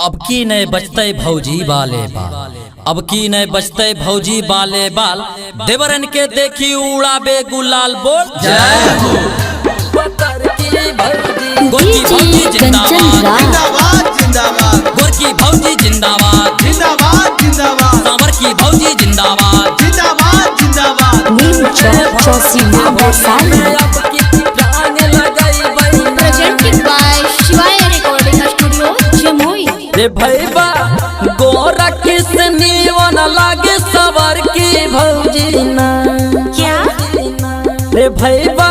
अब की नए बचते भौजी बाले बाल, अब की नए बचते भौजी बाले बाल, देवरन के देखी उड़ाबे गुलाल बोल जय हो। गोरकी भौजी जिंदाबाद जिंदाबाद, गोरकी भौजी जिंदाबाद जिंदाबाद जिंदाबाद, सांवर की भौजी जिंदाबाद जिंदाबाद जिंदाबाद। नीम चौक चौसीमा वैशाली। प्रेजेंटेड बाय शिवाय रिकॉर्डिंग स्टूडियो जमुई। रे भैया गोरा किसनी वन लागे सवार की भौजी ना, क्या रे भैया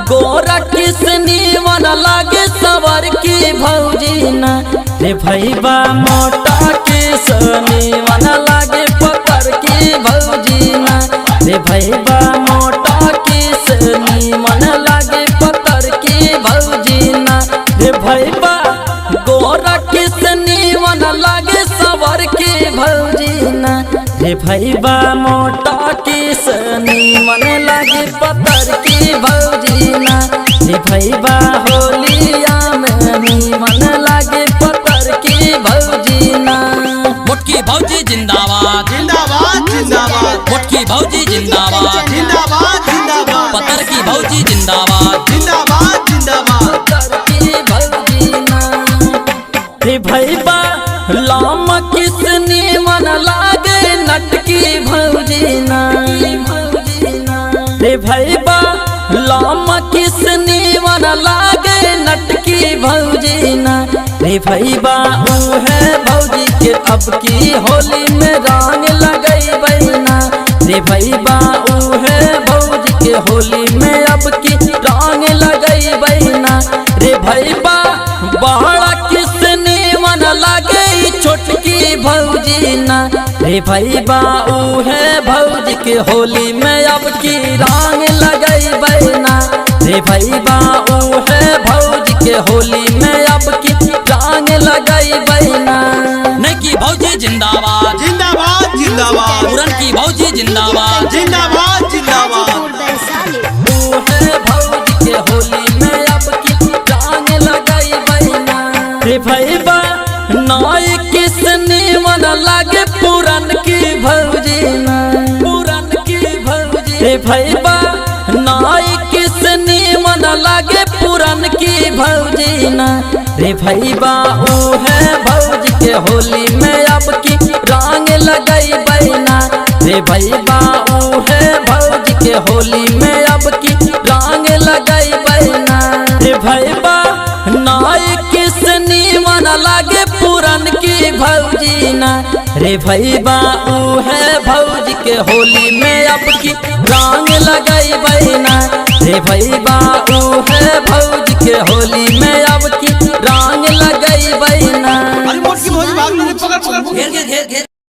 गोरा किसनी वन लागे सवार की भौजी ना, रे भैया मोटा किसनी वन लागे पकड़ की भौजी ना, रे भैया मोटा किसनी वन लागे पकड़ की भौजी ना, रे भैया गोरा किसनी वन लागे सवार की भौजी ना, रे भैया मोटा किसनी वन लागे पकड़ की भौजी ना, रे भैया होलिया में मन लागे पकड़ की भौजी ना। मोटकी भौजी जिंदाबाद जिंदाबाद जिंदाबाद, मोटकी भौजी जिंदाबाद जिंदाबाद जिंदाबाद, पतर की भौजी जिंदाबाद जिंदाबाद जिंदाबाद। पतर की भौजी ना, रे भैया लाम किसनी मन लागे नटकी भौजी ना, रे भैया लाम किसनी मन लागे नटकी भौजी ना, रे भैया ऊ है भौजी के अब की होली में रंग लगई बैना, रे भैया ऊ है भौजी के होली में अब की रंग लगई बैना, रे भैया बड़ा किसनी मन लागे छोटकी भौजी ना, रे भैया ऊ है भौजी के होली में अब की रंग लगई बैना, रे भैया ऊ है भौजी के होली में अब की रंग लगई बैना। नहीं की भौजी जिंदाबाद जिंदाबाद जिंदाबाद, पूरन की भौजी जिंदाबाद जिंदाबाद जिंदाबाद। वैशाली। ऊ है भौजी के होली में अब की रंग लगई बैना, रे भैया नाई किसनी मन लागे पूरन की भौजी ना, पूरन की भौजी, रे भैया नाई किसनी मन लागे पूरन की भौजी ना, रे भैया ऊ है भौजी के होली में अब की रंग लगई बैना, रे भैया ऊ है भौजी के होली में अब की रंग लगई बैना, रे भैया नाई किसनी मन लागे पूरन की भौजी ना, रे भैया ऊ है भौजी के होली में अब की रंग लगई बैना, रे भैया ऊ है